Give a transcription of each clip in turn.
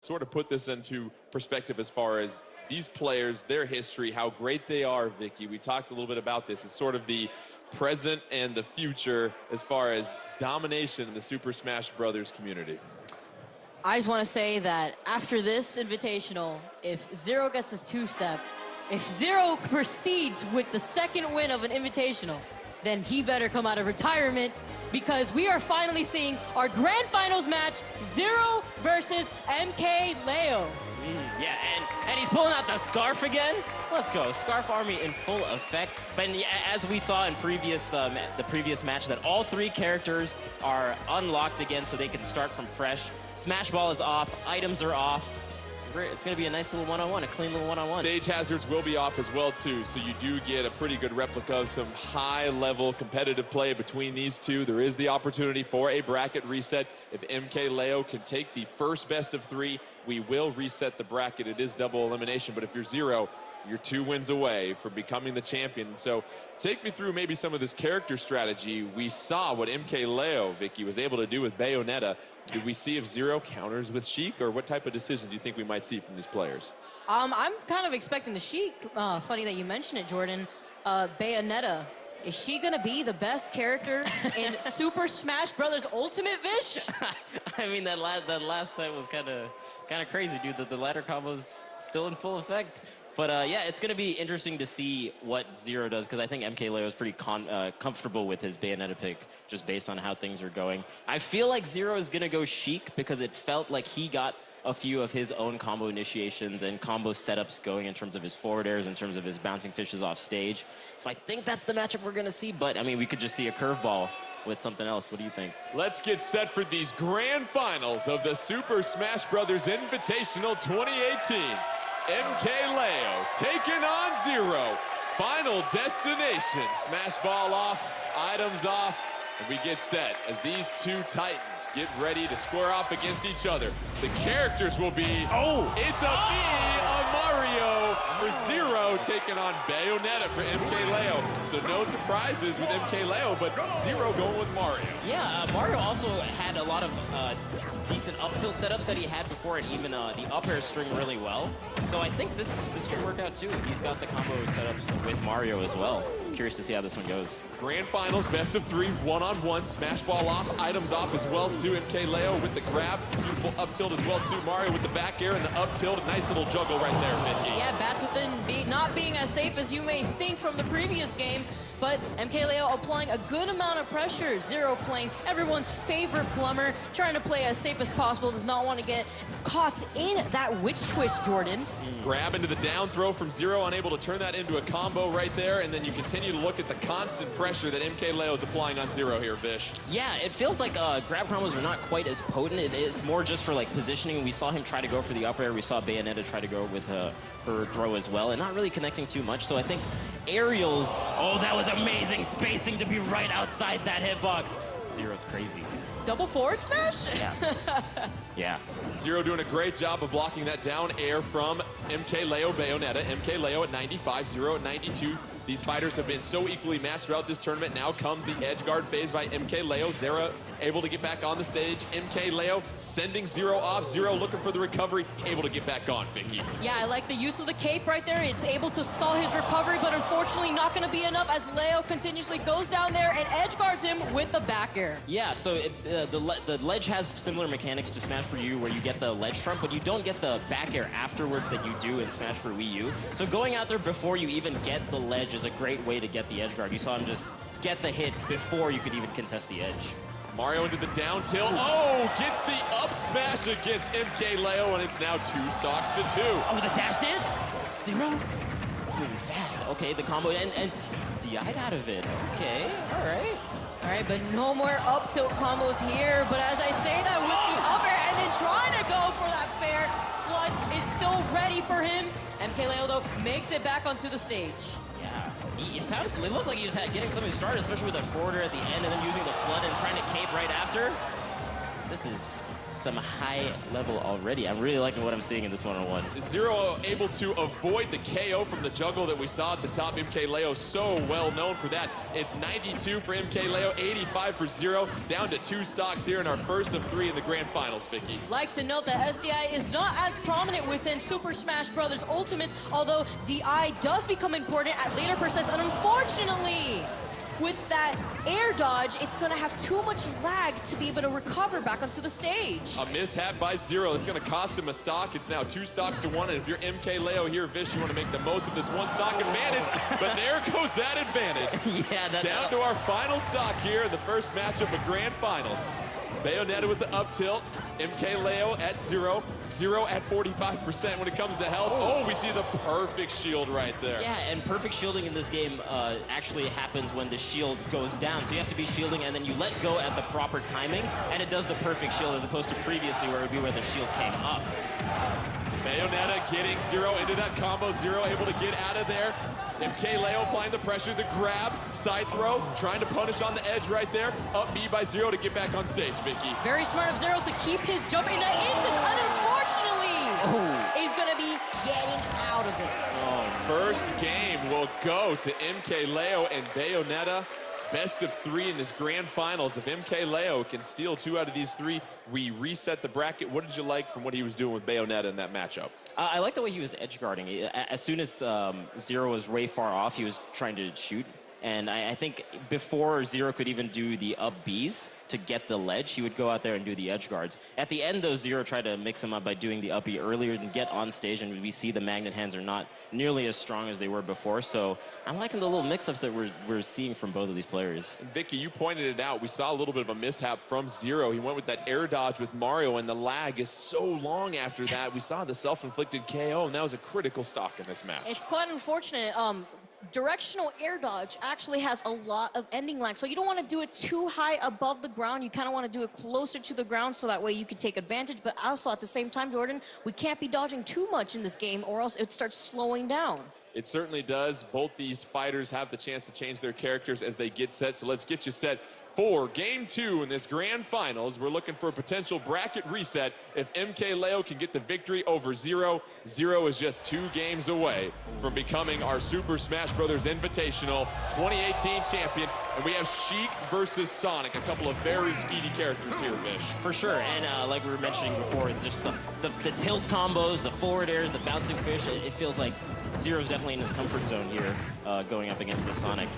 Sort of put this into perspective as far as these players, their history, how great they are, Vicky. We talked a little bit about this. It's sort of the present and the future as far as domination in the Super Smash Brothers community. I just want to say that after this invitational, if Zero gets his two-step, if Zero proceeds with the second win of an invitational, then he better come out of retirement, because we are finally seeing our grand finals match, Zero versus MK Leo. Yeah, and he's pulling out the scarf again. Let's go, Scarf Army in full effect. But as we saw in the previous match, that all three characters are unlocked again, so they can start from fresh. Smash Ball is off, items are off. It's going to be a nice little one-on-one, a clean little one-on-one. Stage hazards will be off as well, too, so you do get a pretty good replica of some high-level competitive play between these two. There is the opportunity for a bracket reset. If MK Leo can take the first best of three, we will reset the bracket. It is double elimination, but if you're Zero, you're 2 wins away from becoming the champion. So take me through maybe some of this character strategy. We saw what MK Leo, Vicky, was able to do with Bayonetta. Did we see if Zero counters with Sheik, or what type of decision do you think we might see from these players? I'm kind of expecting the Sheik. Funny that you mentioned it, Jordan. Bayonetta, is she gonna be the best character in Super Smash Brothers Ultimate, Vish? I mean, that last set was kind of crazy, dude. The ladder combo's still in full effect. But yeah, it's going to be interesting to see what Zero does, because I think MK Leo is pretty comfortable with his Bayonetta pick, just based on how things are going. I feel like Zero is going to go Sheik, because it felt like he got a few of his own combo initiations and combo setups going in terms of his forward airs, in terms of his bouncing fishes off stage. So I think that's the matchup we're going to see, but I mean, we could just see a curveball with something else. What do you think? Let's get set for these grand finals of the Super Smash Brothers Invitational 2018. MK Leo taking on Zero. Final destination. Smash Ball off, items off, and we get set as these two titans get ready to square off against each other. The characters will be, it's a Mario for Zero taking on Bayonetta for MK Leo. So no surprises with MK Leo, but Zero going with Mario. Yeah, Mario also had a lot of decent up tilt setups that he had before, and even the up air string really well. So I think this could work out too. He's got the combo setups with Mario as well. Curious to see how this one goes. Grand finals, best of 3, one-on-one, Smash Ball off, items off as well too. MK Leo with the grab, beautiful up tilt as well too. Mario with the back air and the up tilt, a nice little juggle right there, Vicky. Yeah, bats within not being as safe as you may think from the previous game, but MK Leo applying a good amount of pressure. Zero playing everyone's favorite plumber, trying to play as safe as possible, does not want to get caught in that witch twist, Jordan. Grab into the down throw from Zero, unable to turn that into a combo right there, and then you continue to look at the constant pressure that MK Leo is applying on Zero here, Vish. Yeah, it feels like grab combos are not quite as potent. It's more just for like positioning. We saw him try to go for the up air. We saw Bayonetta try to go with her throw as well, and not really connecting too much. So I think aerials, that was amazing spacing to be right outside that hitbox. Zero's crazy. Double forward smash? Yeah. Yeah. Zero doing a great job of blocking that down air from MK Leo Bayonetta. MK Leo at 95, Zero at 92. These fighters have been so equally matched throughout this tournament. Now comes the edge guard phase by MK Leo. Zero able to get back on the stage. MK Leo sending Zero off. Zero looking for the recovery, able to get back on, Vicky. Yeah, I like the use of the cape right there. It's able to stall his recovery, but unfortunately not going to be enough as Leo continuously goes down there and edge guards him with the back air. Yeah, so the ledge has similar mechanics to Smash for U, where you get the ledge trump, but you don't get the back air afterwards that you do in Smash for Wii U. So going out there before you even get the ledge is a great way to get the edge guard. You saw him just get the hit before you could even contest the edge. Mario into the down tilt. Gets the up smash against MK Leo, and it's now 2 stocks to 2. With the dash dance? Zero? It's moving fast. Okay, the combo, and DI'd out of it. Okay, all right. All right, but no more up tilt combos here. But as I say that, with the up air and then trying to go for that fair, Flood is still ready for him. MK Leo, though, makes it back onto the stage. Yeah, it looked like he was getting something started, especially with a forwarder at the end and then using the flood and trying to cape right after. This is some high level already. I'm really liking what I'm seeing in this one-on-one. Zero able to avoid the KO from the juggle that we saw at the top. MKLeo so well known for that. It's 92 for MKLeo, 85 for Zero. Down to 2 stocks here in our first of 3 in the grand finals, Vicky. Like to note that SDI is not as prominent within Super Smash Bros. Ultimate, although DI does become important at later percents, and unfortunately, with that air dodge, it's going to have too much lag to be able to recover back onto the stage. A mishap by Zero. It's going to cost him a stock. It's now 2 stocks to 1. And if you're MKLeo here, Vish, you want to make the most of this 1 stock advantage. But there goes that advantage. Yeah, down to our final stock here in the first matchup of grand finals. Bayonetta with the up tilt. MKLeo at 0. Zero at 45% when it comes to health. Oh, we see the perfect shield right there. Yeah, and perfect shielding in this game actually happens when the shield goes down. So you have to be shielding and then you let go at the proper timing, and it does the perfect shield as opposed to previously where it would be where the shield came up. Bayonetta getting Zero into that combo. Zero able to get out of there. MKLeo applying the pressure, the grab, side throw, trying to punish on the edge right there. Up B by Zero to get back on stage, Vicky. Very smart of Zero to keep his jump in that instant. Unfortunately, he's going to be getting out of it. First game will go to MKLeo and Bayonetta. It's best of 3 in this grand finals. If MKLeo can steal 2 out of these 3, we reset the bracket. What did you like from what he was doing with Bayonetta in that matchup? I like the way he was edge guarding. As soon as Zero was way far off, he was trying to shoot. And I think before Zero could even do the up Bs to get the ledge, he would go out there and do the edge guards. At the end, though, Zero tried to mix him up by doing the up B earlier and get on stage, and we see the magnet hands are not nearly as strong as they were before. So I'm liking the little mix-ups that we're seeing from both of these players. And Vicky, you pointed it out. We saw a little bit of a mishap from Zero. He went with that air dodge with Mario, and the lag is so long after that. We saw the self-inflicted KO, and that was a critical stock in this match. It's quite unfortunate. Directional air dodge actually has a lot of ending lag, so you don't want to do it too high above the ground. You kind of want to do it closer to the ground so that way you can take advantage. But also at the same time, Jordan, we can't be dodging too much in this game or else it starts slowing down. It certainly does. Both these fighters have the chance to change their characters as they get set. So let's get you set for game 2 in this grand finals. We're looking for a potential bracket reset. If MKLeo can get the victory over Zero, Zero is just 2 games away from becoming our Super Smash Bros. Invitational 2018 champion. And we have Sheik versus Sonic, a couple of very speedy characters here, Vish. For sure, and like we were mentioning before, just the tilt combos, the forward airs, the bouncing fish, it feels like Zero's definitely in his comfort zone here going up against the Sonic.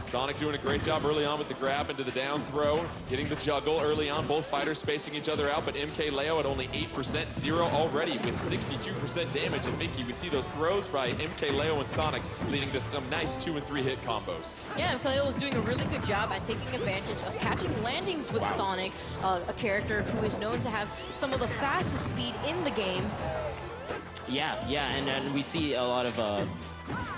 Sonic doing a great job early on with the grab into the down throw, getting the juggle early on, both fighters spacing each other out, but MKLeo at only 8%, Zero already with 62% damage. And Vicky, we see those throws by MKLeo and Sonic leading to some nice 2- and 3-hit combos. Yeah, MKLeo was doing a really good job at taking advantage of catching landings with Sonic, a character who is known to have some of the fastest speed in the game. Yeah, and we see a lot of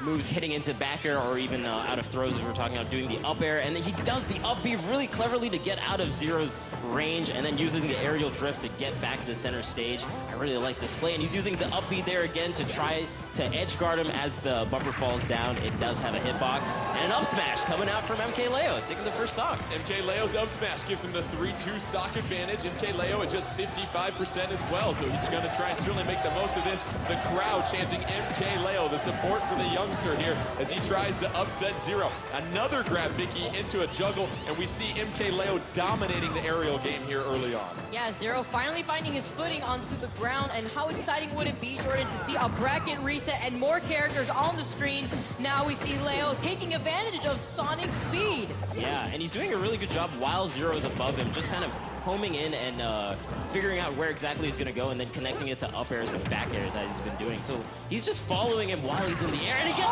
moves hitting into back air or even out of throws, as we're talking about, doing the up air, and then he does the up B really cleverly to get out of Zero's range and then using the aerial drift to get back to the center stage. I really like this play, and he's using the up B there again to try to edge guard him as the bumper falls down. It does have a hitbox, and an up smash coming out from MKLeo, taking the first stock. MKLeo's up smash gives him the 3-2 stock advantage. MKLeo at just 55% as well, so he's going to try and certainly make the most of this. The crowd chanting MKLeo, the support for the youngster here as he tries to upset Zero. Another grab, Vicky, into a juggle, and we see MKLeo dominating the aerial game here early on. Yeah, Zero finally finding his footing onto the ground, and how exciting would it be, Jordan, to see a bracket reset and more characters on the screen. Now we see Leo taking advantage of Sonic's speed. Yeah, and he's doing a really good job while Zero is above him, just kind of homing in and figuring out where exactly he's going to go and then connecting it to up airs and back airs as he's been doing. So he's just following him while he's in the air, and he gets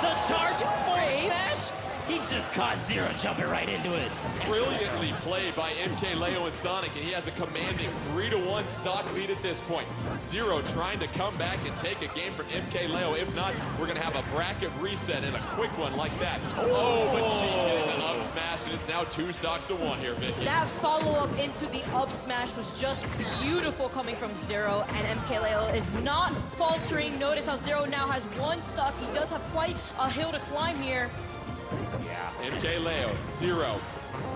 the charge full smash. He just caught Zero jumping right into it. Brilliantly played by MKLeo and Sonic, and he has a commanding 3-1 stock lead at this point. Zero trying to come back and take a game from MKLeo. If not, we're going to have a bracket reset and a quick one like that. Oh, but she getting the up smash, and it's now 2 stocks to 1 here, Vicky. That follow-up into the up smash was just beautiful coming from Zero, and MKLeo is not faltering. Notice how Zero now has 1 stock. He does have quite a hill to climb here. Yeah, MKLeo, Zero,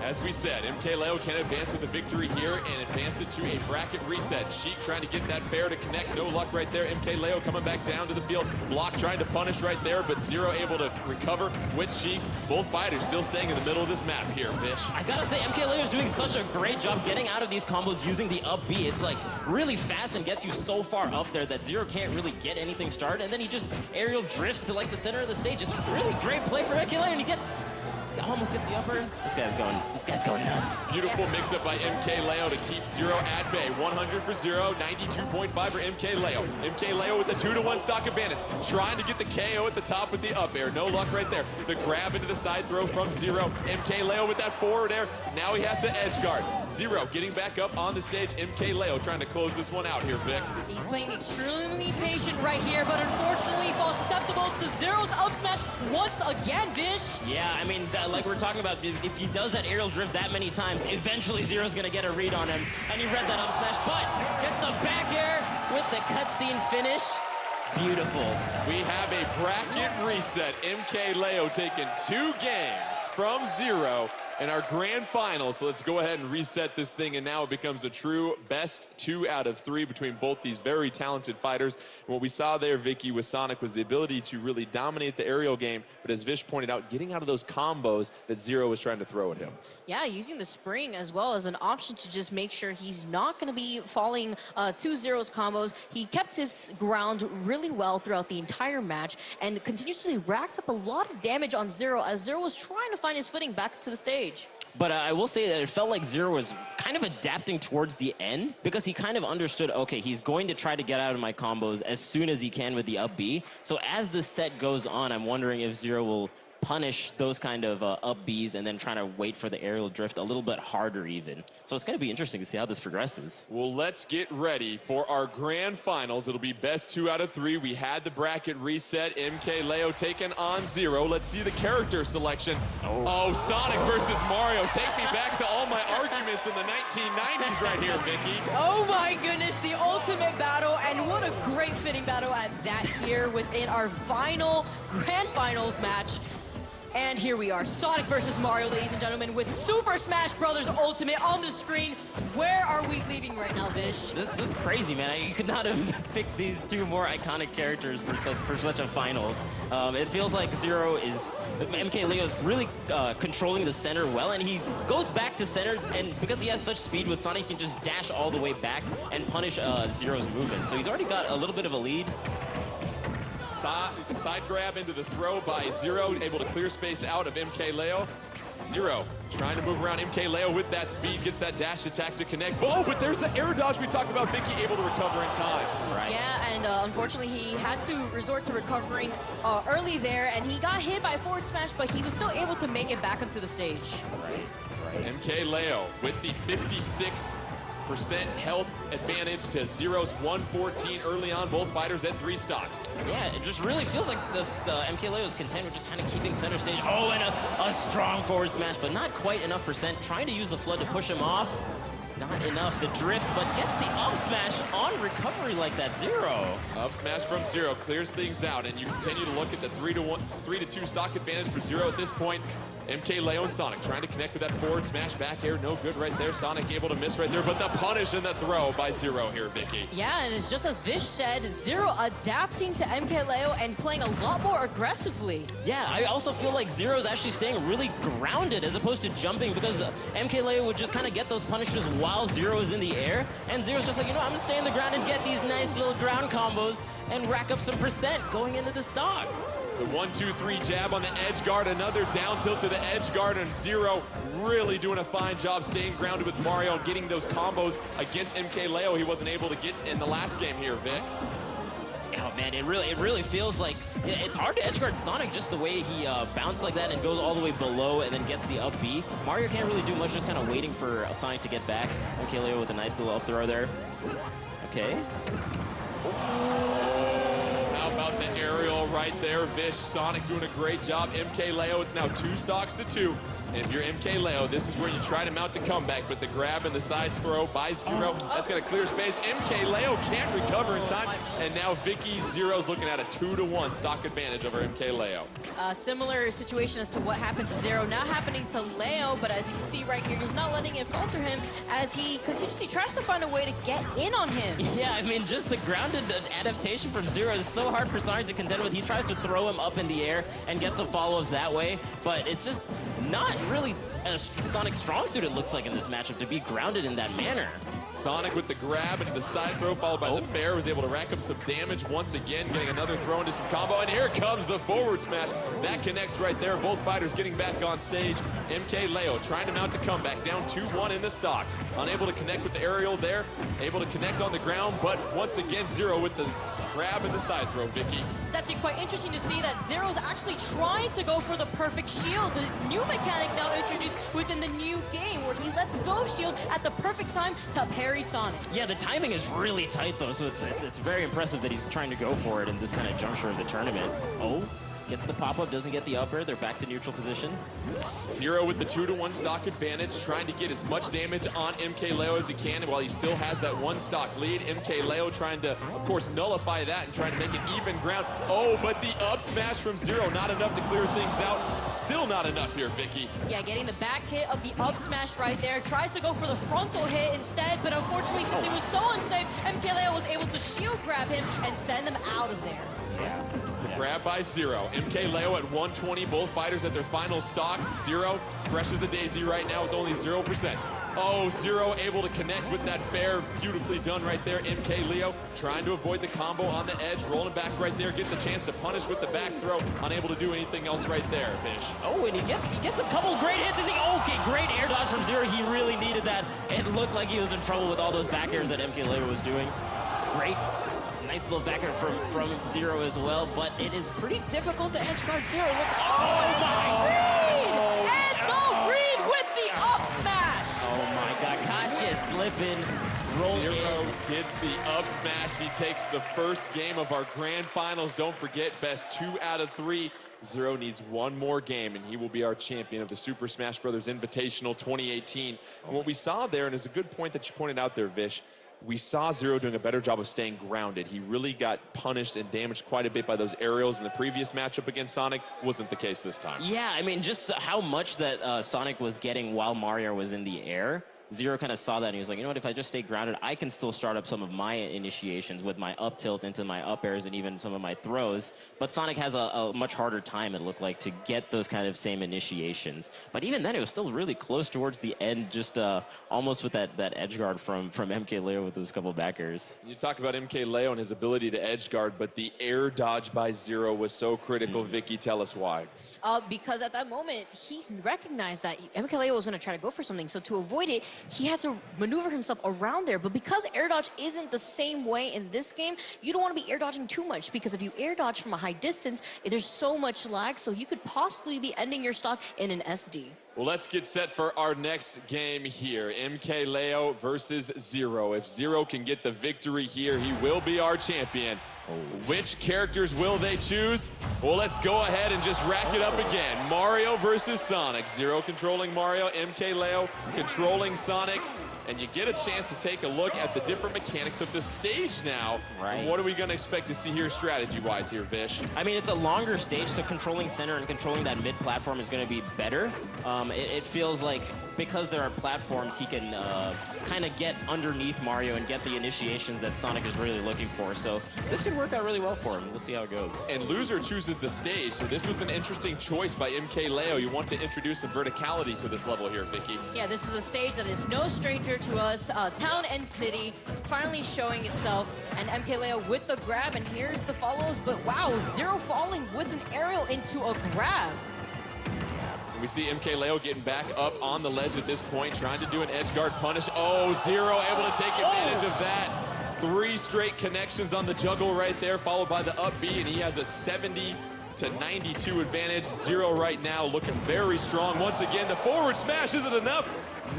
As we said, MK Leo can advance with a victory here and advance it to a bracket reset. Sheik trying to get that fair to connect. No luck right there. MK Leo coming back down to the field. Block trying to punish right there, but Zero able to recover with Sheik. Both fighters still staying in the middle of this map here, Fish. I gotta say, MK Leo is doing such a great job getting out of these combos using the up B. It's like really fast and gets you so far up there that Zero can't really get anything started, and then he just aerial drifts to like the center of the stage. It's really great play for MK Leo, and he almost gets the upper. This guy's going nuts. Beautiful mix-up by MK Leo to keep Zero at bay. 100 for Zero, 92.5 for MK Leo. MK Leo with the 2-to-1 stock advantage. Trying to get the KO at the top with the up air. No luck right there. The grab into the side throw from Zero. MK Leo with that forward air. Now he has to edge guard. Zero getting back up on the stage. MK Leo trying to close this one out here, Vic. He's playing extremely patient right here, but unfortunately falls susceptible to Zero's up smash once again, Vish. Yeah, I mean, like we're talking about, if he does that aerial drift that many times, eventually Zero's gonna get a read on him. And he read that up smash, but gets the back air with the cutscene finish. Beautiful. We have a bracket reset. MK Leo taking 2 games from Zero in our grand final. So let's go ahead and reset this thing, and now it becomes a true best 2 out of 3 between both these very talented fighters. And what we saw there, Vicky, with Sonic was the ability to really dominate the aerial game, but as Vish pointed out, getting out of those combos that Zero was trying to throw at him. Yeah, using the spring as well as an option to just make sure he's not going to be falling to Zero's combos. He kept his ground really well throughout the entire match and continuously racked up a lot of damage on Zero as Zero was trying to find his footing back to the stage. But I will say that it felt like Zero was kind of adapting towards the end because he kind of understood, okay, he's going to try to get out of my combos as soon as he can with the up B. So as the set goes on, I'm wondering if Zero will punish those kind of up Bs and then trying to wait for the aerial drift a little bit harder even. So it's going to be interesting to see how this progresses. Well, let's get ready for our grand finals. It'll be best 2 out of 3. We had the bracket reset. MK Leo taking on Zero. Let's see the character selection. Oh, Sonic versus Mario. Take me back to all my arguments in the 1990s right here, Vicky. Oh my goodness, the ultimate battle, and what a great fitting battle at that here within our final grand finals match. And here we are, Sonic versus Mario, ladies and gentlemen, with Super Smash Bros. Ultimate on the screen. Where are we leaving right now, Vish? This is crazy, man. You could not have picked these 2 more iconic characters for such a finals. It feels like Zero is, MK Leo is really controlling the center well, and he goes back to center, and because he has such speed with Sonic, he can just dash all the way back and punish Zero's movement. So he's already got a little bit of a lead. Side grab into the throw by Zero, able to clear space out of MK Leo. Zero trying to move around MK Leo with that speed, gets that dash attack to connect. Oh, but there's the air dodge we talked about. Vicky able to recover in time. Right. Yeah, and unfortunately he had to resort to recovering early there, and he got hit by a forward smash, but he was still able to make it back onto the stage. Right. MK Leo with the 56% health advantage to Zero's 114 early on. Both fighters at 3 stocks. Yeah, it just really feels like the MK Leo's content with just kind of keeping center stage. Oh, and a strong forward smash, but not quite enough percent. Trying to use the flood to push him off. Not enough, the drift, but gets the up smash on recovery like that. Zero. Up smash from Zero clears things out, and you continue to look at the 3-to-2 stock advantage for Zero at this point. MK Leo and Sonic trying to connect with that forward smash back air. No good right there. Sonic able to miss right there, but the punish and the throw by Zero here, Vicky. Yeah, and it's just as Vish said, Zero adapting to MK Leo and playing a lot more aggressively. Yeah, I also feel like Zero's actually staying really grounded as opposed to jumping, because MK Leo would just kind of get those punishes while Zero is in the air, and Zero's just like, you know, I'm gonna stay on the ground and get these nice little ground combos and rack up some percent going into the stock. The 1-2-3 jab on the edge guard, another down tilt to the edge guard, and Zero really doing a fine job staying grounded with Mario and getting those combos against MK Leo he wasn't able to get in the last game here, Vic. Oh man, it really feels like it's hard to edge guard Sonic just the way he bounced like that and goes all the way below and then gets the up B. Mario can't really do much, just kind of waiting for Sonic to get back. MK Leo with a nice little up throw there. Okay. How about the aerial right there, Vish? Sonic doing a great job. MK Leo, it's now 2 stocks to 2. And if you're MK Leo, this is where you try to mount a comeback, but the grab and the side throw by Zero, that's gonna clear space. MK Leo can't recover in time, and now Vicky Zero's looking at a 2-to-1 stock advantage over MK Leo. Similar situation as to what happened to Zero, now happening to Leo, but as you can see right here, he's not letting it falter him as he continuously tries to find a way to get in on him. Yeah, I mean, just the grounded adaptation from Zero is so hard for Sonic to contend with. He tries to throw him up in the air and get some follow-ups that way, but it's just not really a Sonic strong suit, it looks like, in this matchup to be grounded in that manner. Sonic with the grab into the side throw, followed by the fair, was able to rack up some damage once again, getting another throw into some combo, and here comes the forward smash. That connects right there. Both fighters getting back on stage. MK Leo trying to mount a comeback, down 2-1 in the stocks. Unable to connect with the aerial there, able to connect on the ground, but once again, Zero with the grab and the side throw, Vicky. It's actually quite interesting to see that Zero's actually trying to go for the perfect shield. This new mechanic now introduced within the new game where he lets go of shield at the perfect time to parry Sonic. Yeah, the timing is really tight though, so it's very impressive that he's trying to go for it in this kind of juncture of the tournament. Oh, gets the pop-up, doesn't get the upper. They're back to neutral position. Zero with the 2-to-1 stock advantage, trying to get as much damage on MK Leo as he can, and while he still has that one stock lead, MK Leo trying to, of course, nullify that and trying to make it even ground. Oh, but the up smash from Zero, not enough to clear things out. Still not enough here, Vicky. Yeah, getting the back hit of the up smash right there. Tries to go for the frontal hit instead, but unfortunately, since it was so unsafe, MK Leo was able to shield grab him and send him out of there. Yeah. Grab by Zero. MK Leo at 120, both fighters at their final stock. Zero, fresh as a daisy right now with only 0%. Oh, Zero able to connect with that fair. Beautifully done right there. MK Leo trying to avoid the combo on the edge, rolling back right there, gets a chance to punish with the back throw. Unable to do anything else right there, Fish. Oh, and he gets a couple great hits. Okay, great air dodge from Zero. He really needed that. It looked like he was in trouble with all those back airs that MK Leo was doing. Great. Nice little backer from Zero as well, but it is pretty difficult to edge guard Zero. Oh my read! And the read with the up smash! Oh my god, Katya slipping, rolling Zero gets the up smash. He takes the first game of our grand finals. Don't forget, best 2 out of 3. Zero needs one more game, and he will be our champion of the Super Smash Bros. Invitational 2018. And what we saw there, and it's a good point that you pointed out there, Vish, we saw Zero doing a better job of staying grounded. He really got punished and damaged quite a bit by those aerials in the previous matchup against Sonic. Wasn't the case this time. Yeah, I mean, just how much that Sonic was getting while Mario was in the air. Zero kind of saw that and he was like, you know what, if I just stay grounded, I can still start up some of my initiations with my up tilt into my up airs and even some of my throws. But Sonic has a much harder time, it looked like, to get those kind of same initiations. But even then, it was still really close towards the end, just almost with that edge guard from MK Leo with those couple back airs. You talk about MK Leo and his ability to edge guard, but the air dodge by Zero was so critical. Vicky, tell us why. Because at that moment, he recognized that MK Leo was going to try to go for something. So to avoid it, he had to maneuver himself around there. But because air dodge isn't the same way in this game, you don't want to be air dodging too much. Because if you air dodge from a high distance, there's so much lag. So you could possibly be ending your stock in an SD. Well, let's get set for our next game here. MK Leo versus Zero. If Zero can get the victory here, he will be our champion. Which characters will they choose? Well, let's go ahead and just rack it up again. Mario versus Sonic. Zero controlling Mario, MK Leo controlling Sonic. And you get a chance to take a look at the different mechanics of the stage now. Right. What are we going to expect to see here strategy-wise here, Vish? I mean, it's a longer stage, so controlling center and controlling that mid-platform is going to be better. It feels like because there are platforms, he can kind of get underneath Mario and get the initiations that Sonic is really looking for. So this could work out really well for him. We'll see how it goes. And loser chooses the stage, so this was an interesting choice by MK Leo. You want to introduce some verticality to this level here, Vicky. Yeah, this is a stage that is no stranger to us. Town and City finally showing itself, and MK Leo with the grab, and here's the follows, but wow, Zero falling with an aerial into a grab. We see MK Leo getting back up on the ledge at this point, trying to do an edge guard punish. Oh, Zero able to take advantage of that. 3 straight connections on the juggle right there, followed by the up B, and he has a 70-92 advantage. Zero right now looking very strong. Once again, the forward smash isn't enough.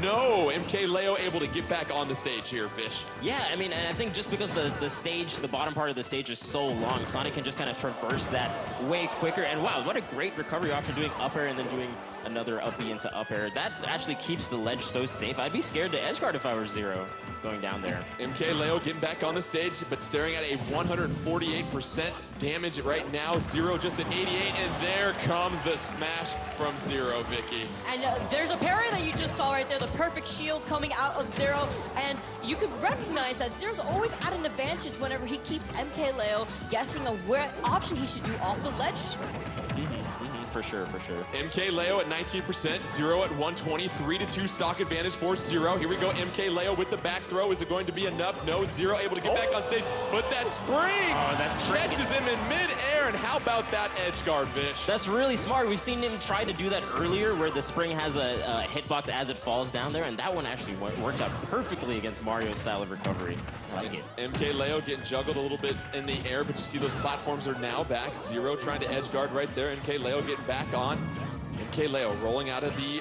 No, MK Leo able to get back on the stage here, Vish. Yeah, I mean, and I think just because the stage, the bottom part of the stage is so long, Sonic can just kind of traverse that way quicker. And wow, what a great recovery option, doing up air and then doing another up B into up air. That actually keeps the ledge so safe. I'd be scared to edge guard if I were Zero going down there. MK Leo getting back on the stage, but staring at a 148% damage right now. Zero just at 88, and there comes the smash from Zero, Vicky. And there's a parry that you just saw right there, the perfect shield coming out of Zero, and you can recognize that Zero's always at an advantage whenever he keeps MK Leo guessing of what option he should do off the ledge. For sure, for sure. MK Leo at 19%, Zero at 120, 3-2 stock advantage for Zero. Here we go, MK Leo with the back throw. Is it going to be enough? No, Zero able to get back on stage, but that spring catches him in mid-air, and how about that edge guard, Vish? That's really smart. We've seen him try to do that earlier where the spring has a hitbox as it falls down there, and that one actually worked out perfectly against Mario's style of recovery. I like it. MK Leo getting juggled a little bit in the air, but you see those platforms are now back. Zero trying to edge guard right there. MK Leo getting back on. MK Leo rolling out of the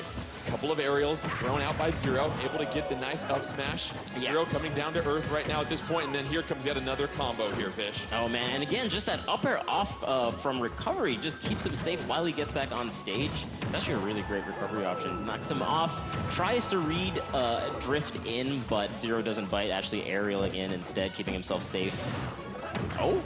couple of aerials thrown out by Zero, able to get the nice up smash. Zero coming down to earth right now at this point, and then here comes yet another combo here, Vish. Oh man, and again, just that up air off from recovery just keeps him safe while he gets back on stage. It's actually a really great recovery option. Knocks him off, tries to read drift in, but Zero doesn't bite, actually aerialing in instead, keeping himself safe. Oh.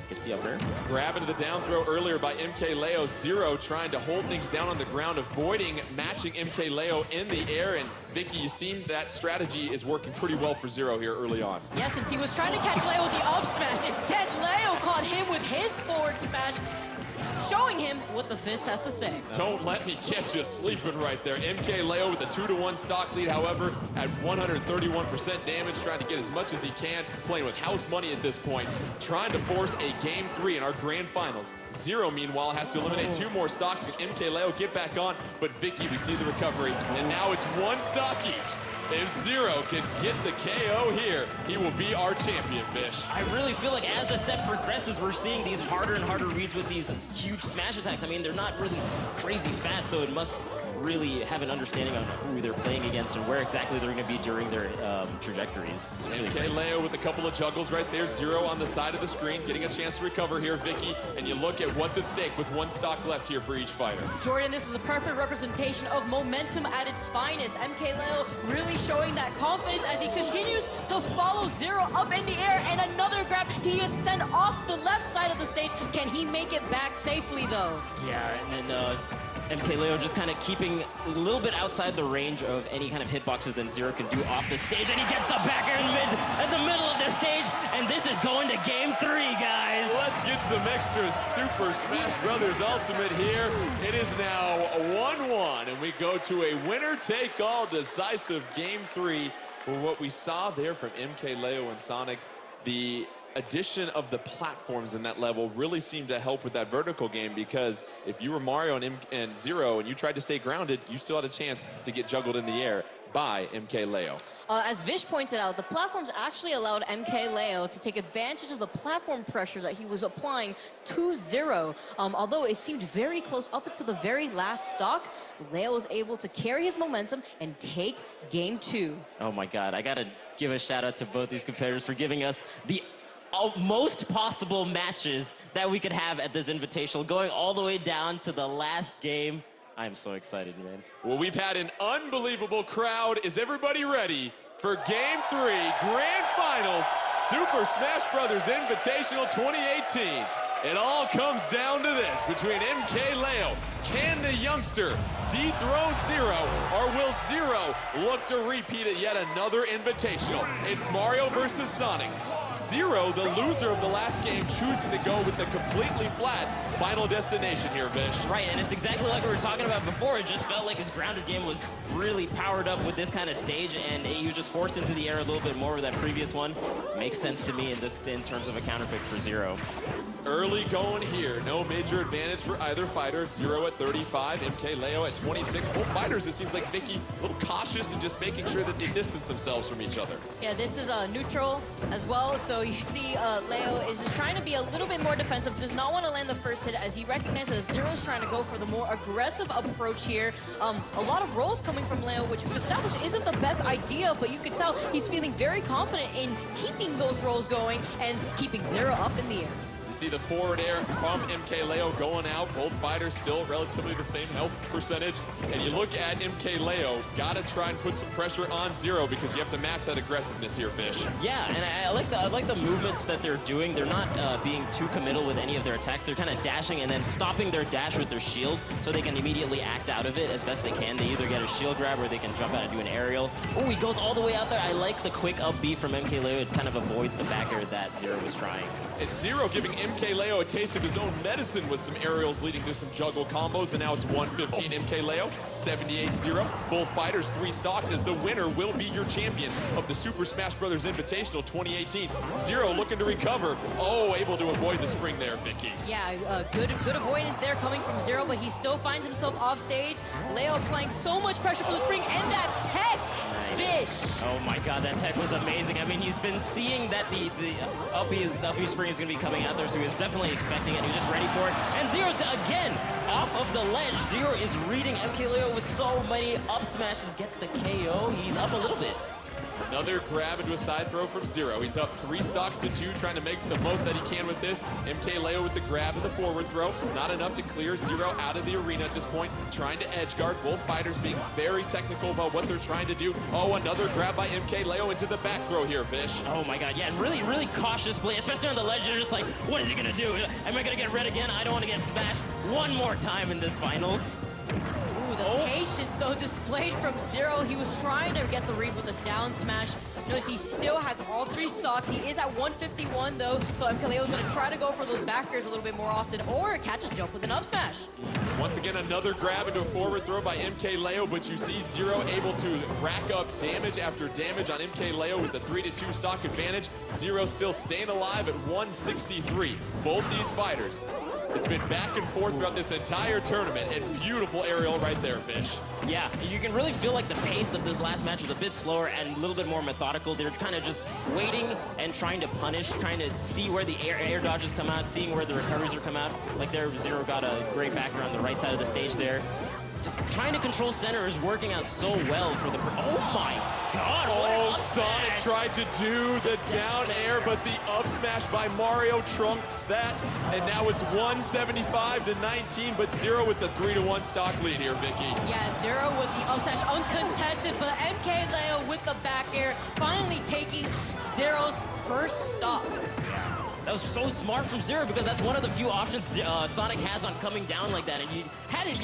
Gets the up air. Grab into the down throw earlier by MK Leo. Zero trying to hold things down on the ground, avoiding matching MK Leo in the air. And Vicky, you seem that strategy is working pretty well for Zero here early on. Yeah, since he was trying to catch Leo with the up smash, instead Leo caught him with his forward smash, showing him what the fist has to say. Don't let me catch you sleeping right there. MK Leo with a 2-1 stock lead, however, at 131% damage, trying to get as much as he can, playing with house money at this point, trying to force a game 3 in our grand finals. Zero, meanwhile, has to eliminate 2 more stocks. Can MK Leo get back on? But Vicky, we see the recovery, and now it's 1 stock each. If Zero can get the KO here, he will be our champion, Vish. I really feel like as the set progresses, we're seeing these harder and harder reads with these huge smash attacks. I mean, they're not really crazy fast, so it must really have an understanding of who they're playing against and where exactly they're going to be during their trajectories. MK Leo with a couple of juggles right there. Zero on the side of the screen, getting a chance to recover here, Vicky. And you look at what's at stake with 1 stock left here for each fighter. Jordan, this is a perfect representation of momentum at its finest. MK Leo really showing that confidence as he continues to follow Zero up in the air, and another grab. He is sent off the left side of the stage. Can he make it back safely, though? Yeah, and then MK Leo just kind of keeping a little bit outside the range of any kind of hitboxes that Zero can do off the stage, and he gets the back air in the middle of the stage, and this is going to game 3, guys. Let's get some extra Super Smash Brothers Ultimate here. It is now 1-1, and we go to a winner-take-all decisive game 3 for what we saw there from MK Leo and Sonic. The addition of the platforms in that level really seemed to help with that vertical game, because if you were Mario and Zero and you tried to stay grounded, you still had a chance to get juggled in the air by MK Leo. As Vish pointed out, the platforms actually allowed MK Leo to take advantage of the platform pressure that he was applying to Zero. Although it seemed very close up until the very last stock, Leo was able to carry his momentum and take game 2. Oh my God, I gotta give a shout out to both these competitors for giving us the most possible matches that we could have at this Invitational, going all the way down to the last game. I am so excited, man. Well, we've had an unbelievable crowd. Is everybody ready for Game 3, Grand Finals, Super Smash Brothers Invitational 2018? It all comes down to this between MK Leo. Can the youngster dethrone Zero, or will Zero look to repeat it yet another Invitational? It's Mario versus Sonic. Zero, the loser of the last game, choosing to go with the completely flat final destination here, Vish. Right, and it's exactly like we were talking about before. It just felt like his grounded game was really powered up with this kind of stage, and you just forced into the air a little bit more with that previous one. Makes sense to me in terms of a counterpick for Zero. Early going here, no major advantage for either fighter. Zero at 35, MK Leo at 26. Both fighters, it seems like Vicky a little cautious and just making sure that they distance themselves from each other. Yeah, this is a neutral as well. so you see Leo is just trying to be a little bit more defensive, does not want to land the first hit as he recognizes that Zero's trying to go for the more aggressive approach here. A lot of rolls coming from Leo, which we've established isn't the best idea, but you can tell he's feeling very confident in keeping those rolls going and keeping Zero up in the air. You see the forward air from MK Leo going out. Both fighters still relatively the same health percentage. And you look at MK Leo, gotta try and put some pressure on Zero because you have to match that aggressiveness here, Fish. Yeah, and I like the movements that they're doing. They're not being too committal with any of their attacks. They're kind of dashing and then stopping their dash with their shield so they can immediately act out of it as best they can. They either get a shield grab or they can jump out and do an aerial. Oh, he goes all the way out there. I like the quick up B from MK Leo. It kind of avoids the back air that Zero was trying. And Zero giving MK Leo a taste of his own medicine with some aerials leading to some juggle combos, and now it's 115 MK Leo, 78-0. Both fighters 3 stocks as the winner will be your champion of the Super Smash Bros. Invitational 2018. Zero looking to recover. Oh, able to avoid the spring there, Vicky. Yeah, good avoidance there coming from Zero, but he still finds himself off stage. Leo applying so much pressure from the spring, and that tech! Fish! Oh my god, that tech was amazing. I mean, he's been seeing that the up B spring is going to be coming out there, so he was definitely expecting it. He was just ready for it. And Zero's again off of the ledge. Zero is reading MK Leo with so many up smashes. Gets the KO. He's up a little bit. Another grab into a side throw from Zero. He's up 3 stocks to 2, trying to make the most that he can with this. MK Leo with the grab and the forward throw. Not enough to clear Zero out of the arena at this point. Trying to edge guard. Both fighters being very technical about what they're trying to do. Oh, another grab by MK Leo into the back throw here, Fish. Oh my god, yeah, really, really cautious play, especially on the ledge. You're just like, what is he gonna do? Am I gonna get red again? I don't want to get smashed one more time in this finals. The patience, though, displayed from Zero. He was trying to get the read with a down smash. Notice he still has all 3 stocks. He is at 151, though, so MK Leo is going to try to go for those back airs a little bit more often or catch a jump with an up smash. Once again, another grab into a forward throw by MK Leo, but you see Zero able to rack up damage after damage on MK Leo with the 3-2 stock advantage. Zero still staying alive at 163. Both these fighters. It's been back and forth throughout this entire tournament, and beautiful aerial right there, Fish. Yeah, you can really feel like the pace of this last match was a bit slower and a little bit more methodical. They're kind of just waiting and trying to punish, trying to see where the air dodges come out, seeing where the recoveries are come out. Like there, Zero got a great backer on the right side of the stage there. Just trying to control center is working out so well for the... Oh my god! Oh, Sonic tried to do the down air, but the up smash by Mario trumps that. And now it's 175-19, but Zero with the 3-1 stock lead here, Vicky. Yeah, Zero with the up smash uncontested, but MK Leo with the back air finally taking Zero's first stop. That was so smart from Zero because that's one of the few options Sonic has on coming down like that. And you hadn't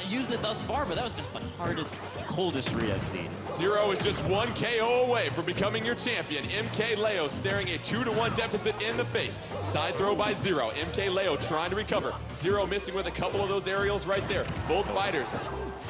used it thus far, but that was just the hardest, coldest read I've seen. Zero is just 1 KO away from becoming your champion. MK Leo staring a 2-1 deficit in the face. Side throw by Zero. MK Leo trying to recover. Zero missing with a couple of those aerials right there. Both fighters.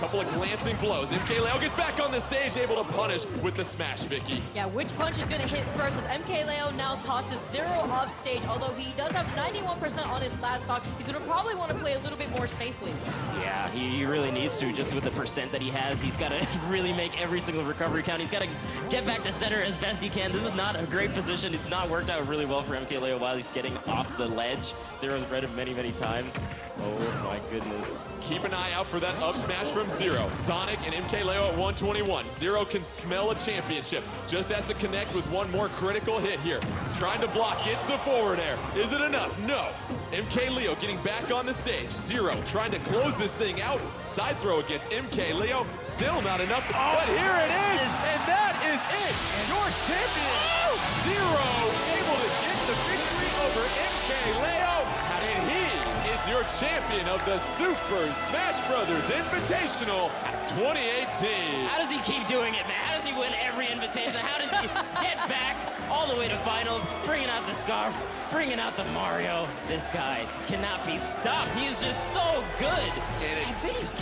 Couple of glancing blows. MK Leo gets back on the stage, able to punish with the smash, Vicky. Yeah, which punch is going to hit first as MK Leo now tosses Zero off stage. Although he does have 91% on his last stock, he's going to probably want to play a little bit more safely. Yeah, he really needs to, just with the percent that he has. He's got to really make every single recovery count. He's got to get back to center as best he can. This is not a great position. It's not worked out really well for MK Leo while he's getting off the ledge. Zero's read it many, many times. Oh my goodness. Keep an eye out for that up smash from Zero. Sonic and MK Leo at 121. Zero can smell a championship. Just has to connect with one more critical hit here. Trying to block, gets the forward air. Is it enough? No. MK Leo getting back on the stage. Zero trying to close this thing out. Side throw against MK Leo. Still not enough, but here it is. And that is it. Your champion, Zero, able to get the victory over MK Leo. And he is your champion of the Super Smash Bros. Invitational 2018. How does he keep doing it, man? How does he win every invitation? How does he get back all the way to finals, bringing out the scarf, bringing out the Mario? This guy cannot be stopped. He is just so good. And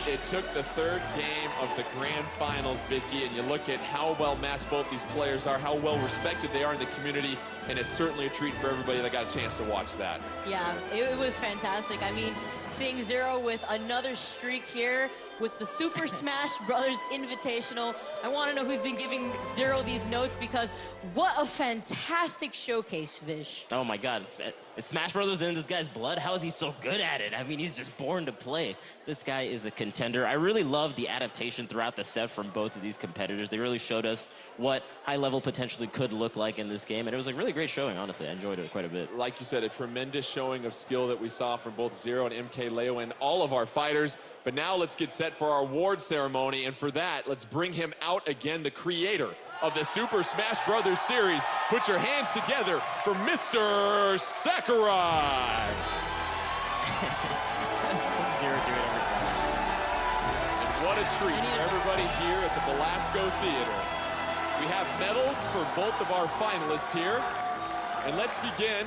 it took the 3rd game of the grand finals, Vicky, and you look at how well matched both these players are, how well respected they are in the community, and it's certainly a treat for everybody that got a chance to watch that. Yeah, it was fantastic. I mean, seeing Zero with another streak here, with the Super Smash Brothers Invitational. I want to know who's been giving Zero these notes because what a fantastic showcase, Vish. Oh my God, is Smash Brothers in this guy's blood? How is he so good at it? I mean, he's just born to play. This guy is a contender. I really love the adaptation throughout the set from both of these competitors. They really showed us what high level potentially could look like in this game, and it was a really great showing, honestly. I enjoyed it quite a bit. Like you said, a tremendous showing of skill that we saw from both Zero and MK Leo and all of our fighters. But now let's get set for our award ceremony, and for that, let's bring him out again, the creator of the Super Smash Brothers series. Put your hands together for Mr. Sakurai. Zero do it every time. And what a treat for everybody here at the Velasco Theater. We have medals for both of our finalists here. And let's begin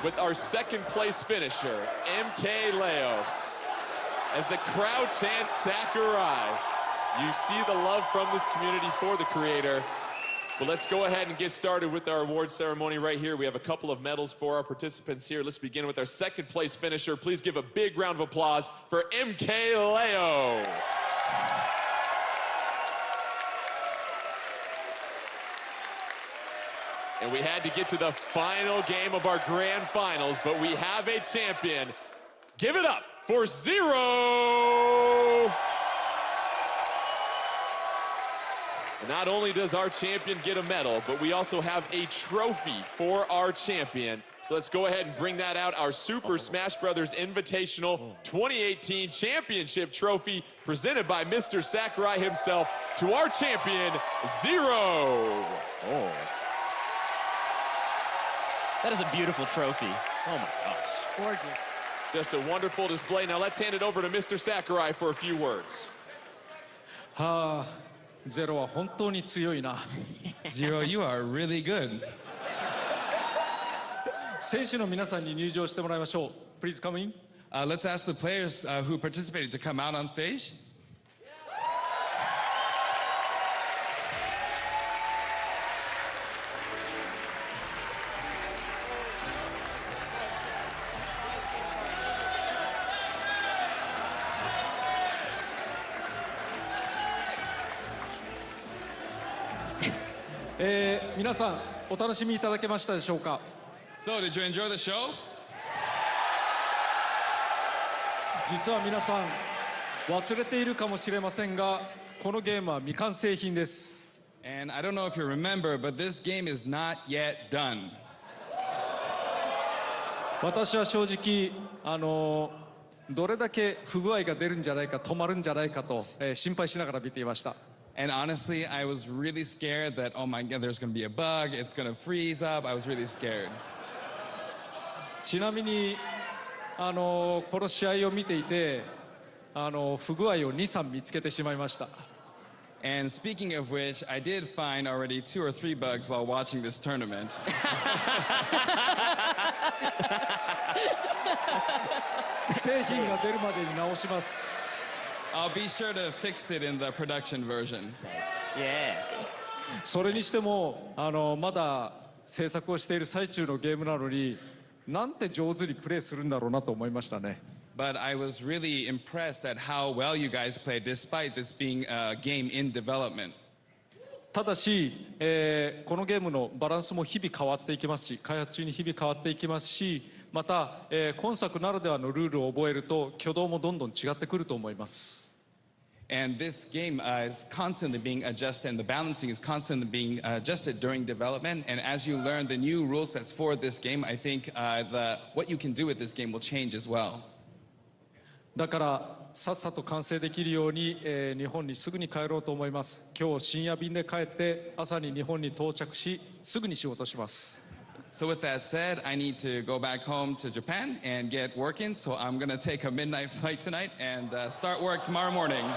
with our second place finisher, MK Leo. As the crowd chants Sakurai, you see the love from this community for the creator. But let's go ahead and get started with our award ceremony right here. We have a couple of medals for our participants here. Let's begin with our second place finisher. Please give a big round of applause for MK Leo. And we had to get to the final game of our grand finals, but we have a champion. Give it up for Zero. And not only does our champion get a medal, but we also have a trophy for our champion. So let's go ahead and bring that out, our Super Smash Brothers Invitational 2018 Championship Trophy presented by Mr. Sakurai himself to our champion, Zero. Oh. That is a beautiful trophy. Oh my gosh. Gorgeous. Just a wonderful display. Now let's hand it over to Mr. Sakurai for a few words. Zero は本当に強いな。Zero, you are really good. 選手の皆さんに入場してもらいましょう。Please come in. Let's ask the players who participated to come out on stage. 皆さんお楽しみいただけましたでしょうか。 So, did you enjoy the show? 実は皆さん忘れているかもしれませんが、このゲームは未完成品です。 And I don't know if you remember, but this game is not yet done. 私は正直どれだけ不具合が出るんじゃないか、止まるんじゃないかと、心配しながら見ていました。 And honestly, I was really scared that, oh my God, there's going to be a bug, it's going to freeze up. I was really scared. ちなみにこの試合を見ていて不具合を2、3見つけてしまいました。 And speaking of which, I did find already 2 or 3 bugs while watching this tournament. 製品が出るまでに直します。 I'll be sure to fix it in the production version. Yeah. それにしてもまだ制作をしている最中のゲームなのになんて上手にプレイするんだろうなと思いましたね。 But I was really impressed at how well you guys played, despite this being a game in development. ただし、このゲームのバランスも日々変わっていきますし、開発中に日々変わっていきますし、また、今作ならではのルールを覚えると挙動もどんどん違ってくると思います。 And this game is constantly being adjusted, and the balancing is constantly being adjusted during development. And as you learn the new rule sets for this game, I think what you can do with this game will change as well. だからさっさと完成できるように、日本にすぐに帰ろうと思います。今日深夜便で帰って朝に日本に到着し、すぐに仕事します。 So with that said, I need to go back home to Japan and get working. So I'm going to take a midnight flight tonight and start work tomorrow morning. This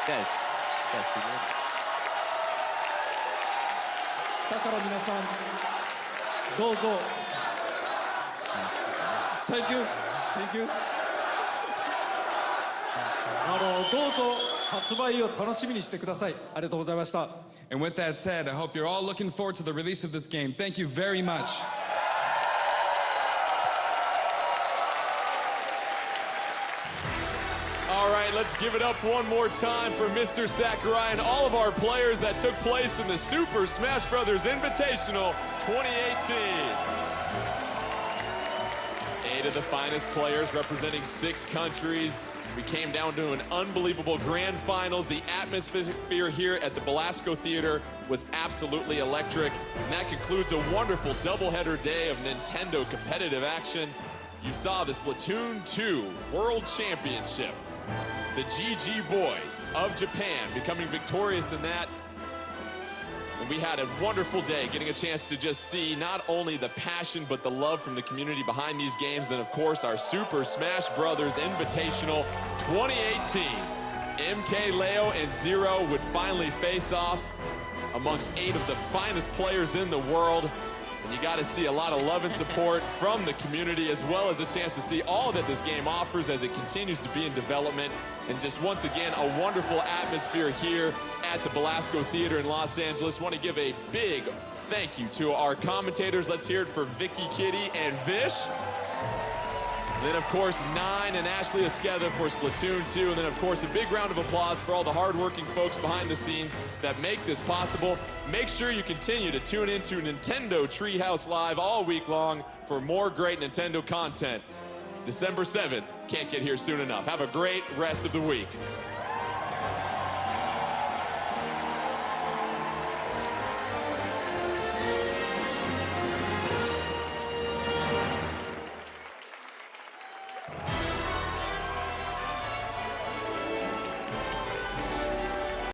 guy's too good. だから皆さんどうぞ。Thank you. Thank you. どうぞ発売を楽しみにしてください。ありがとうございました。 And with that said, I hope you're all looking forward to the release of this game. Thank you very much. right, let's give it up one more time for Mr. Sakurai and all of our players that took place in the Super Smash Bros. Invitational 2018. 8 of the finest players representing 6 countries. We came down to an unbelievable grand finals. The atmosphere here at the Belasco Theater was absolutely electric. And that concludes a wonderful doubleheader day of Nintendo competitive action. You saw the Splatoon 2 World Championship. The GG Boys of Japan becoming victorious in that. And we had a wonderful day getting a chance to just see not only the passion but the love from the community behind these games. Then of course our Super Smash Bros. Invitational 2018. MK Leo and Zero would finally face off amongst 8 of the finest players in the world. And you got to see a lot of love and support from the community, as well as a chance to see all that this game offers as it continues to be in development. And just once again, a wonderful atmosphere here at the Belasco Theater in Los Angeles. Want to give a big thank you to our commentators. Let's hear it for Vicky, Kitty, and Vish. And then, of course, Nine and Ashley Esqueda for Splatoon 2. And then, of course, a big round of applause for all the hardworking folks behind the scenes that make this possible. Make sure you continue to tune into Nintendo Treehouse Live all week long for more great Nintendo content. December 7th. Can't get here soon enough. Have a great rest of the week.